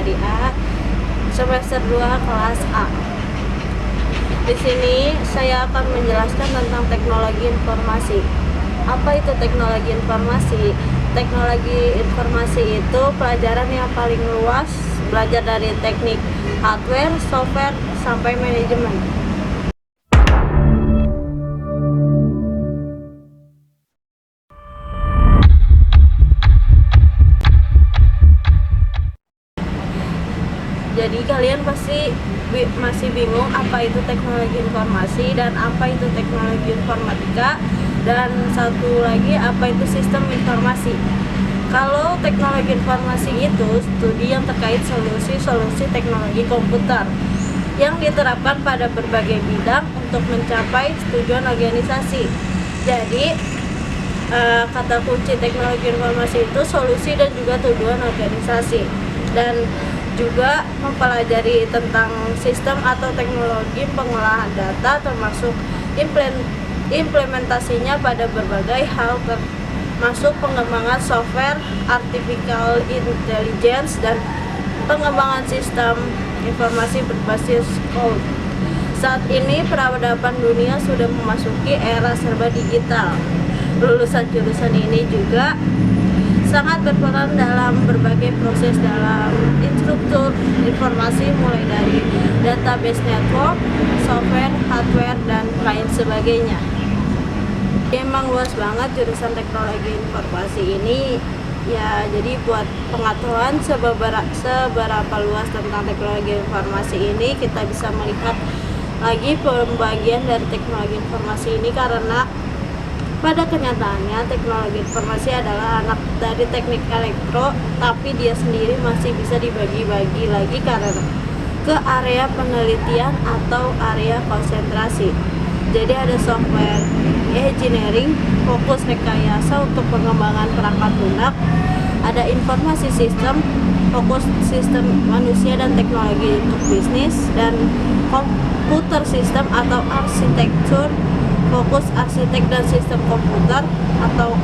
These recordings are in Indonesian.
Syariah semester 2 kelas A. Di sini saya akan menjelaskan tentang teknologi informasi. Apa itu teknologi informasi? Teknologi informasi itu pelajaran yang paling luas, belajar dari teknik hardware, software, sampai manajemen. Jadi kalian pasti masih bingung apa itu teknologi informasi dan apa itu teknologi informatika, dan satu lagi apa itu sistem informasi. Kalau teknologi informasi itu studi yang terkait solusi-solusi teknologi komputer yang diterapkan pada berbagai bidang untuk mencapai tujuan organisasi. Jadi kata kunci teknologi informasi itu solusi dan juga tujuan organisasi, dan juga mempelajari tentang sistem atau teknologi pengolahan data, termasuk implementasinya pada berbagai hal, termasuk pengembangan software, artificial intelligence, dan pengembangan sistem informasi berbasis cloud. Saat ini peradaban dunia sudah memasuki era serba digital. Lulusan jurusan ini juga sangat berperan dalam berbagai proses dalam infrastruktur informasi, mulai dari database network, software, hardware, dan lain sebagainya. Emang luas banget jurusan teknologi informasi ini ya. Jadi buat pengetahuan seberapa luas tentang teknologi informasi ini, kita bisa melihat lagi pembagian dari teknologi informasi ini, karena pada kenyataannya teknologi informasi adalah anak dari teknik elektro, tapi dia sendiri masih bisa dibagi-bagi lagi karena ke area penelitian atau area konsentrasi. Jadi ada software engineering, fokus rekayasa untuk pengembangan perangkat lunak. Ada informasi sistem, fokus sistem manusia dan teknologi untuk bisnis. Dan komputer sistem atau arsitektur, fokus arsitek dan sistem komputer atau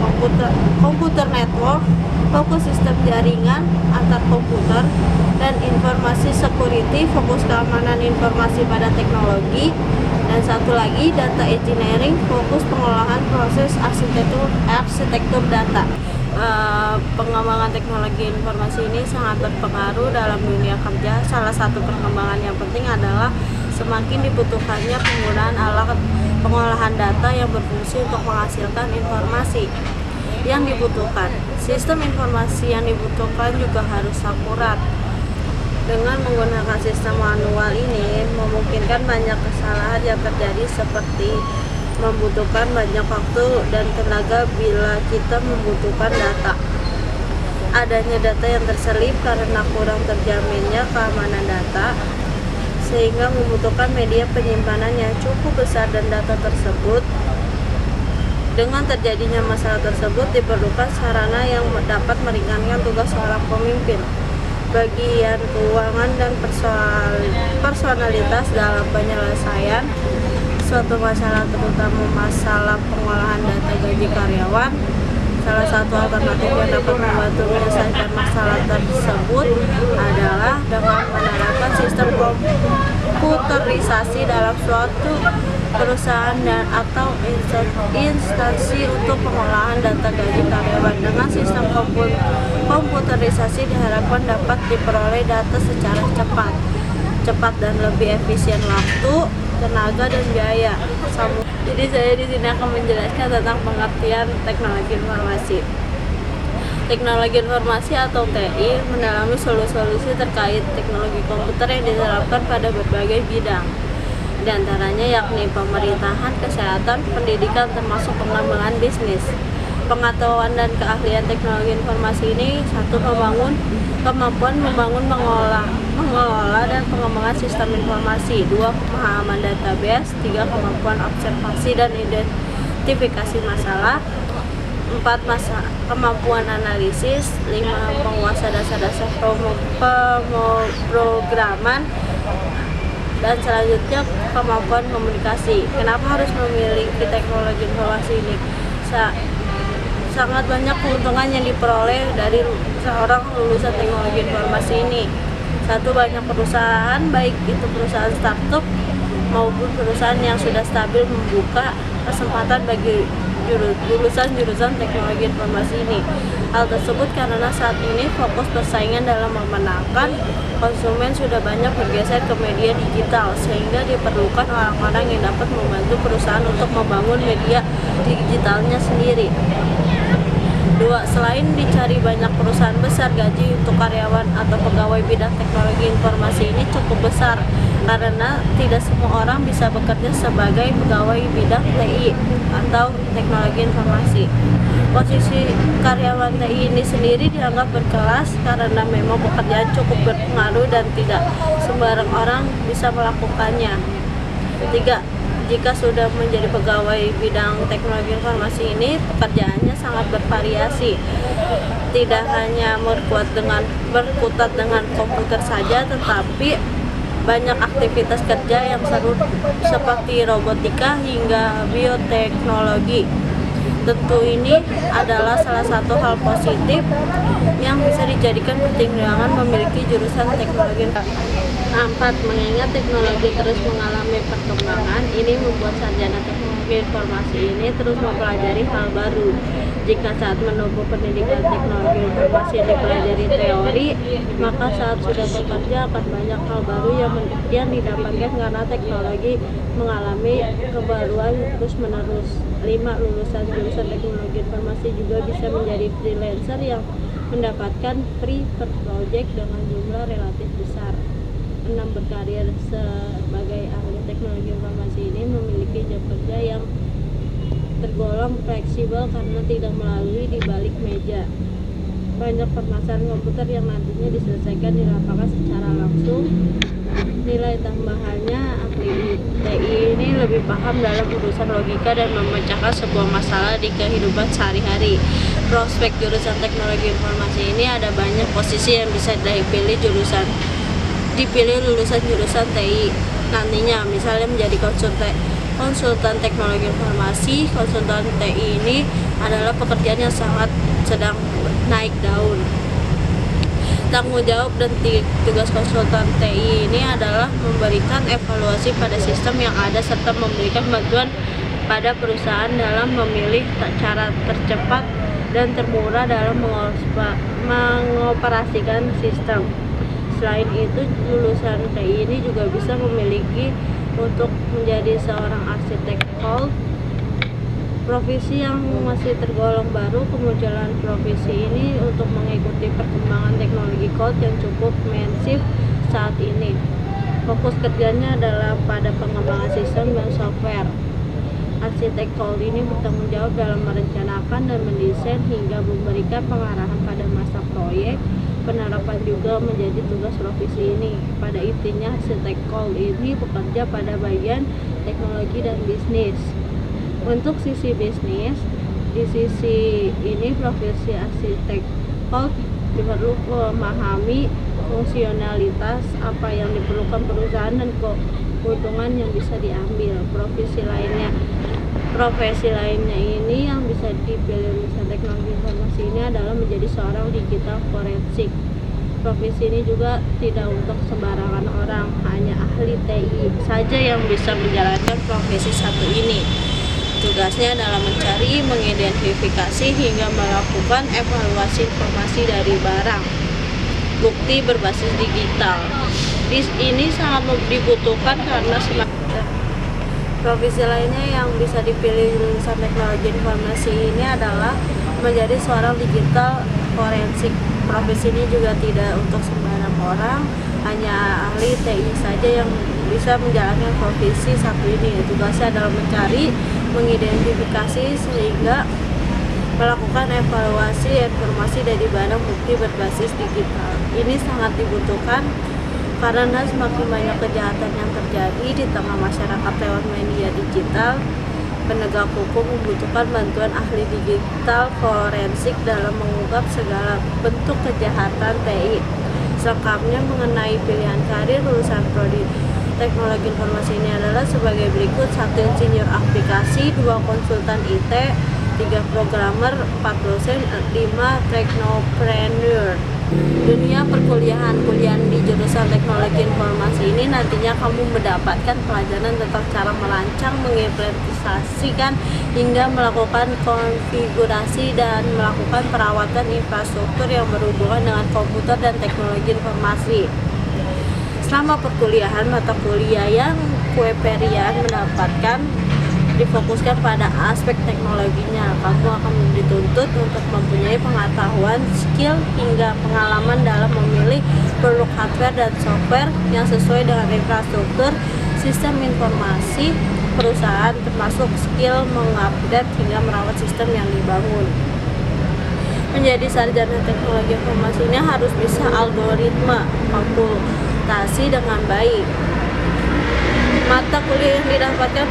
komputer network, fokus sistem jaringan antar komputer. Dan informasi security, fokus keamanan informasi pada teknologi. Dan satu lagi data engineering, fokus pengolahan proses arsitektur data. Pengembangan teknologi informasi ini sangat berpengaruh dalam dunia kerja. Salah satu perkembangan yang penting adalah semakin dibutuhkannya penggunaan alat pengolahan data yang berfungsi untuk menghasilkan informasi yang dibutuhkan. Sistem informasi yang dibutuhkan juga harus akurat. Dengan menggunakan sistem manual ini memungkinkan banyak kesalahan yang terjadi, seperti membutuhkan banyak waktu dan tenaga bila kita membutuhkan data. Adanya data yang terselip karena kurang terjaminnya keamanan data, sehingga membutuhkan media penyimpanan yang cukup besar, dan data tersebut. Dengan terjadinya masalah tersebut diperlukan sarana yang dapat meringankan tugas seorang pemimpin. Bagian keuangan dan personalitas dalam penyelesaian suatu masalah, terutama masalah pengolahan data gaji karyawan. Salah satu alternatif yang dapat membantu menyelesaikan masalah tersebut adalah dengan menerapkan sistem komputerisasi dalam suatu perusahaan dan atau instansi untuk pengolahan data gaji karyawan. Dengan sistem komputerisasi diharapkan dapat diperoleh data secara cepat dan lebih efisien waktu, tenaga, dan biaya. Jadi saya di sini akan menjelaskan tentang pengertian teknologi informasi. Teknologi informasi atau TI mendalami solusi terkait teknologi komputer yang diterapkan pada berbagai bidang. Di antaranya yakni pemerintahan, kesehatan, pendidikan, termasuk pengembangan bisnis. Pengetahuan dan keahlian teknologi informasi ini: 1. Kemampuan membangun, mengelola dan pengembangan sistem informasi. 2. Pemahaman database. 3. Kemampuan observasi dan identifikasi masalah. 4. Kemampuan analisis. 5. Menguasai dasar-dasar pemrograman. Dan selanjutnya kemampuan komunikasi. Kenapa harus memiliki teknologi informasi ini? Sangat banyak keuntungan yang diperoleh dari seorang lulusan teknologi informasi ini. Satu, banyak perusahaan, baik itu perusahaan startup maupun perusahaan yang sudah stabil, membuka kesempatan bagi jurusan teknologi informasi ini. Hal tersebut karena saat ini fokus persaingan dalam memenangkan konsumen sudah banyak bergeser ke media digital, sehingga diperlukan orang-orang yang dapat membantu perusahaan untuk membangun media digitalnya sendiri. 2. Selain dicari banyak perusahaan besar, gaji untuk karyawan atau pegawai bidang teknologi informasi ini cukup besar karena tidak semua orang bisa bekerja sebagai pegawai bidang TI atau teknologi informasi. Posisi karyawan TI ini sendiri dianggap berkelas karena memang pekerjaan cukup berpengaruh dan tidak sembarang orang bisa melakukannya. 3. Jika sudah menjadi pegawai bidang teknologi informasi ini, pekerjaannya sangat bervariasi. Tidak hanya berkutat dengan komputer saja, tetapi banyak aktivitas kerja yang seru seperti robotika hingga bioteknologi. Tentu ini adalah salah satu hal positif yang bisa dijadikan pertimbangan memiliki jurusan teknologi. 4. Mengingat teknologi terus mengalami perkembangan, ini membuat sarjana teknologi informasi ini terus mempelajari hal baru. Jika saat menempuh pendidikan teknologi informasi dipelajari teori, maka saat sudah bekerja akan banyak hal baru yang didapatkan karena teknologi mengalami kebaruan terus-menerus. 5. Lulusan jurusan teknologi informasi juga bisa menjadi freelancer yang mendapatkan free per project dengan jumlah relatif besar. 6. Berkarir sebagai ahli teknologi informasi ini memiliki jam kerja yang tergolong fleksibel karena tidak melalui di balik meja. Banyak permasalahan komputer yang nantinya diselesaikan di lapangan secara langsung. Nilai tambahannya, ahli TI ini lebih paham dalam urusan logika dan memecahkan sebuah masalah di kehidupan sehari-hari. Prospek jurusan teknologi informasi ini ada banyak posisi yang bisa dipilih lulusan jurusan TI nantinya, misalnya menjadi konsultan teknologi informasi. Konsultan TI ini adalah pekerjaan yang sedang naik daun. Tanggung jawab dan tugas konsultan TI ini adalah memberikan evaluasi pada sistem yang ada serta memberikan bantuan pada perusahaan dalam memilih cara tercepat dan termurah dalam mengoperasikan sistem. Selain itu, lulusan TI ini juga bisa memiliki untuk menjadi seorang arsitek cloud, profesi yang masih tergolong baru. Kemunculan profesi ini untuk mengikuti perkembangan teknologi cloud yang cukup masif saat ini. Fokus kerjanya adalah pada pengembangan sistem dan software. Arsitek cloud ini bertanggung jawab dalam merencanakan dan mendesain hingga memberikan pengarahan pada masa proyek. Penerapan juga menjadi tugas profesi ini. Pada intinya, arsitek cloud ini bekerja pada bagian teknologi dan bisnis. Untuk sisi bisnis, di sisi ini profesi arsitek cloud perlu memahami fungsionalitas apa yang diperlukan perusahaan dan keuntungan yang bisa diambil. Profesi lainnya ini yang bisa dipilih lulusan teknologi informasi ini adalah menjadi seorang digital forensik. Profesi ini juga tidak untuk sembarangan orang, hanya ahli TI saja yang bisa menjalankan profesi satu ini. Tugasnya adalah mencari, mengidentifikasi, hingga melakukan evaluasi informasi dari barang bukti berbasis digital. Ini sangat dibutuhkan karena profesi lainnya yang bisa dipilih lulusan teknologi informasi ini adalah menjadi seorang digital forensik. Profesi ini juga tidak untuk sembarang orang, hanya ahli TI saja yang bisa menjalankan profesi satu ini. Tugasnya adalah mencari, mengidentifikasi, sehingga melakukan evaluasi informasi dari barang bukti berbasis digital. Ini sangat dibutuhkan karena semakin banyak kejahatan yang terjadi di tengah masyarakat lewat media digital. Penegak hukum membutuhkan bantuan ahli digital forensik dalam mengungkap segala bentuk kejahatan TI. Selengkapnya mengenai pilihan karir lulusan prodi teknologi informasi ini adalah sebagai berikut: 1. Insinyur aplikasi, 2. Konsultan IT, 3. Programmer, 4. dosen, 5. Teknopreneur. Dunia perkuliahan. Kuliah di jurusan jurusan teknologi informasi ini nantinya kamu mendapatkan pelajaran tentang cara merancang, mengimplementasikan, hingga melakukan konfigurasi dan melakukan perawatan infrastruktur yang berhubungan dengan komputer dan teknologi informasi. Selama perkuliahan, mata kuliah yang Kueperian mendapatkan difokuskan pada aspek teknologinya. Kamu akan dituntut untuk mempunyai pengetahuan, skill, hingga pengalaman dalam memilih produk hardware dan software yang sesuai dengan infrastruktur sistem informasi perusahaan, termasuk skill mengupdate hingga merawat sistem yang dibangun. Menjadi sarjana teknologi informasi ini harus bisa algoritma komputasi dengan baik. Mata kuliah yang didapatkan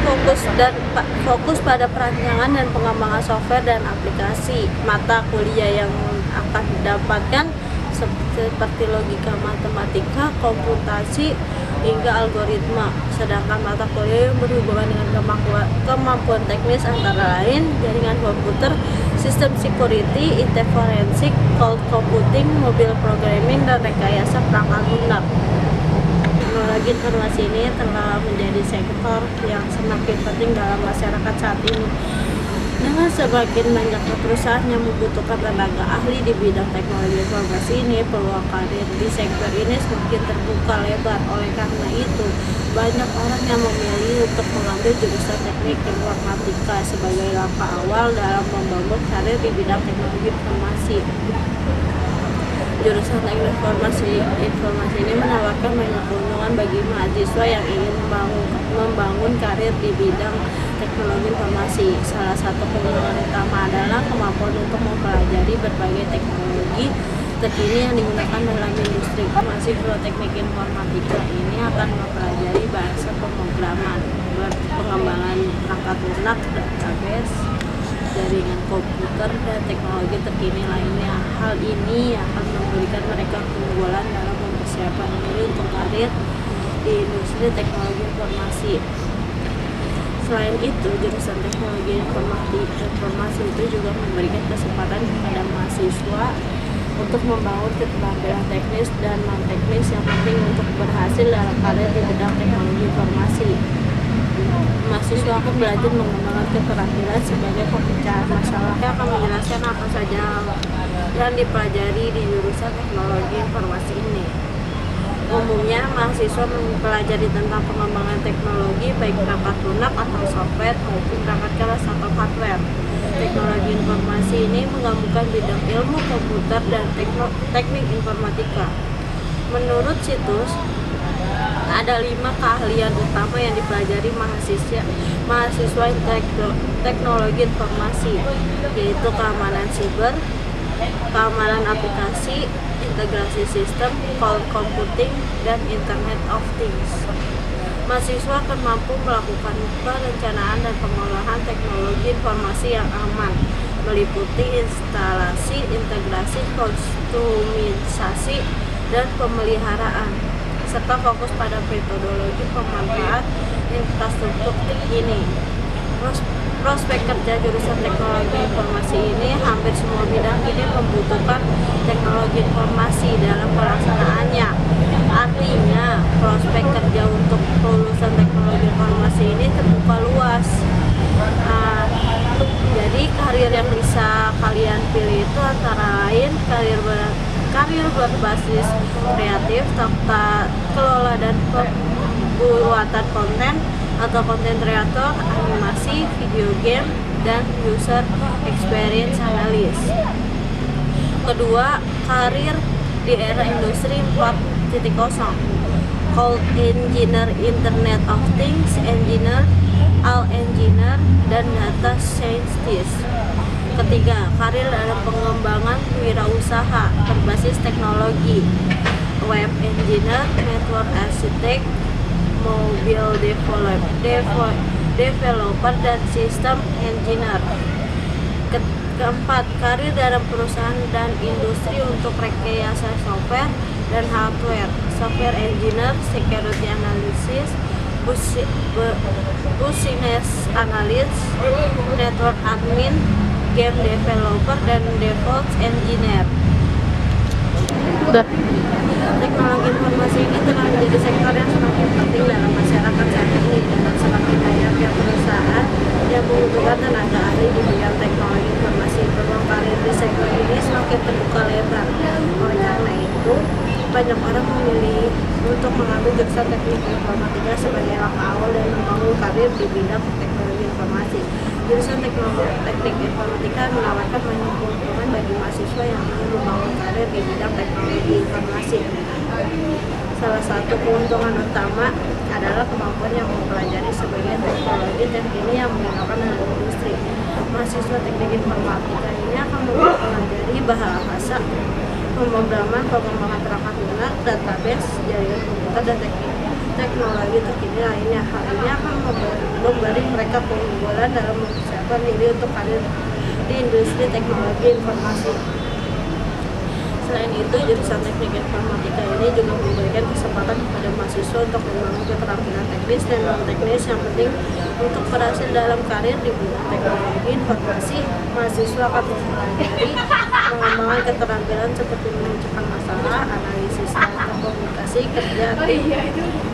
fokus pada perancangan dan pengembangan software dan aplikasi. Mata kuliah yang akan didapatkan seperti logika matematika, komputasi, hingga algoritma. Sedangkan mata kuliah yang berhubungan dengan kemampuan teknis antara lain jaringan komputer, sistem security, IT forensik, cloud computing, mobile programming, dan rekayasa perangkat lunak. Teknologi informasi ini telah menjadi sektor yang semakin penting dalam masyarakat saat ini. Dengan semakin banyak perusahaan yang membutuhkan tenaga ahli di bidang teknologi informasi ini, peluang karir di sektor ini semakin terbuka lebar. Oleh karena itu, banyak orang yang memilih untuk mengambil jurusan teknik informatika sebagai langkah awal dalam membangun karir di bidang teknologi informasi. Jurusan teknik informasi ini menawarkan banyak keuntungan bagi mahasiswa yang ingin membangun karir di bidang teknologi informasi. Salah satu keuntungan utama adalah kemampuan untuk mempelajari berbagai teknologi terkini yang digunakan dalam industri. Mahasiswa teknik informatika ini akan mempelajari bahasa pemrograman, pengembangan perangkat lunak, database, jaringan komputer, dan teknologi terkini lainnya. Hal ini akan memberikan mereka keunggulan dalam mempersiapkan diri untuk karir di industri teknologi informasi. Selain itu, jurusan teknologi informasi itu juga memberikan kesempatan kepada mahasiswa untuk membangun keterampilan teknis dan non-teknis yang penting untuk berhasil dalam karir di bidang teknologi informasi. Mahasiswa akan belajar menggunakan keterampilan sebagai pemecahan masalah. Saya akan menjelaskan apa saja yang dipelajari di jurusan teknologi informasi ini. Umumnya, mahasiswa mempelajari tentang pengembangan teknologi baik perangkat lunak atau software maupun perangkat keras atau hardware. Teknologi informasi ini menggabungkan bidang ilmu komputer dan teknik informatika. Menurut situs, ada 5 keahlian utama yang dipelajari mahasiswa teknologi informasi, yaitu keamanan siber, keamanan aplikasi, integrasi sistem, cloud computing, dan Internet of Things. Mahasiswa akan mampu melakukan perencanaan dan pengolahan teknologi informasi yang aman, meliputi instalasi, integrasi, kustomisasi, dan pemeliharaan, serta fokus pada metodologi pemanfaat infrastruktur ini. Prospek kerja jurusan teknologi informasi ini, hampir semua bidang ini membutuhkan teknologi informasi dalam pelaksanaannya. Artinya, prospek kerja untuk lulusan teknologi informasi ini terbuka luas. Jadi karir yang bisa kalian pilih itu antara lain karir berbasis kreatif, tata kelola dan pembuatan konten atau konten kreator, animasi, video game, dan user experience analyst. Kedua, karir di era industri 4.0, cloud engineer, Internet of Things engineer, AI engineer, dan data scientist. Ketiga, karir dalam pengembangan wirausaha berbasis teknologi, web engineer, network architect, mobile developer, dan sistem engineer. Keempat, karir dalam perusahaan dan industri untuk rekayasa software dan hardware, software engineer, security analysis, business analyst, network admin, game developer, dan DevOps engineer. Teknologi informasi ini telah menjadi sektor yang semakin penting dalam masyarakat saat ini, dengan semakin banyaknya perusahaan yang membutuhkan tenaga ahli di bidang teknologi informasi. Peluang karir di sektor ini semakin terbuka lebar. Oleh karena itu, banyak orang memilih untuk mengambil jurusan teknik informatika sebagai langkah awal dan membangun karir di bidang teknologi informasi. Jurusan teknik informatika menawarkan banyak keuntungan bagi mahasiswa yang ingin membangun karir di bidang teknologi informasi. Salah satu keuntungan utama adalah kemampuan yang mempelajari sebagian teknologi terkini yang menggunakan dalam industri. Mahasiswa teknik informatika ini akan mempelajari bahasa, pemrograman, pengembangan perangkat lunak, database, jaringan komputer, dan teknologi terkini lainnya. Hal ini akan memberi mereka keunggulan dalam mempersiapkan diri untuk karir di industri teknologi informasi. Selain itu, jurusan teknik informatika ini juga memberikan kesempatan kepada mahasiswa untuk membangun keterampilan teknis dan non-teknis yang penting untuk berhasil dalam karir di bidang teknologi informasi. Mahasiswa akan mempelajari pengembangan keterampilan seperti memecahkan masalah, analisis data, komunikasi, kerja tim,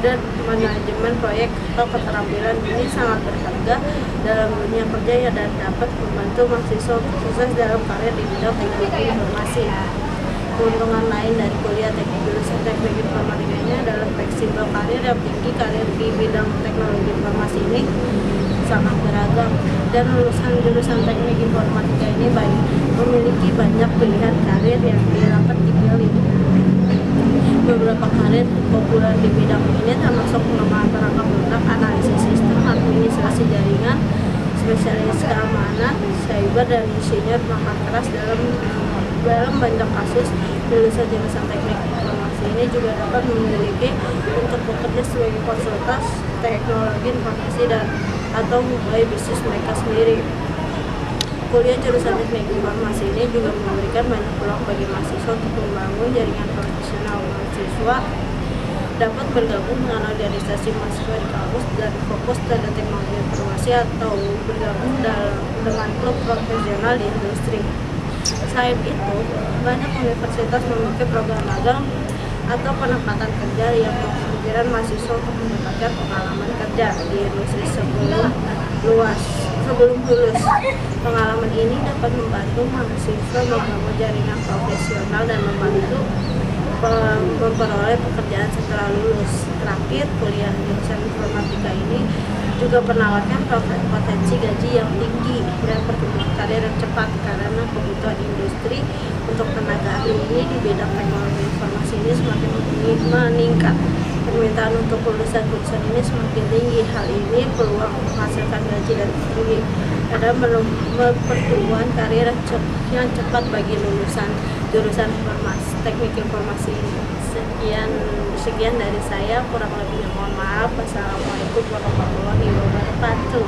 dan manajemen proyek. Atau keterampilan ini sangat berharga dalam dunia kerja dan dapat membantu mahasiswa untuk sukses dalam karir di bidang teknologi informasi. Keuntungan lain dari kuliah jurusan teknik informatika ini adalah fleksibel karir yang tinggi. Karir di bidang teknologi informasi ini sangat beragam, dan lulusan jurusan teknik informatika ini memiliki banyak pilihan karir yang dapat dipilih. Beberapa karir populer di bidang ini termasuk pengembangan perangkat lunak, analisis sistem, administrasi jaringan, spesialis keamanan, cyber, dan insinyur perangkat keras. Dalam banyak kasus, lulusan jurusan teknik informasi ini juga dapat memiliki untuk bekerja sebagai konsultan teknologi informasi atau memulai bisnis mereka sendiri. Kuliah jurusan teknik informasi ini juga memberikan banyak peluang bagi mahasiswa untuk membangun jaringan profesional. Mahasiswa dapat bergabung dengan organisasi mahasiswa di kampus dan fokus pada teknologi informasi, atau bergabung dengan klub profesional di industri. Selain itu, banyak universitas memiliki program magang atau penempatan kerja yang memungkinkan mahasiswa untuk mendapatkan pengalaman kerja di industri sebelum lulus. Pengalaman ini dapat membantu mahasiswa membangun jaringan profesional dan membantu memperoleh pekerjaan setelah lulus. Terakhir, kuliah jurusan informatika ini juga menawarkan potensi gaji yang tinggi dan pertumbuhan karir yang cepat, karena kebutuhan industri untuk tenaga ahli ini di bidang teknologi informasi ini semakin meningkat. Permintaan untuk lulusan jurusan ini semakin tinggi. Hal ini peluang menghasilkan gaji dan tinggi. Ada pertumbuhan karir yang cepat bagi lulusan jurusan teknik informasi ini. Sekian dari saya, kurang lebihnya mohon maaf. Wassalamualaikum warahmatullahi wabarakatuh.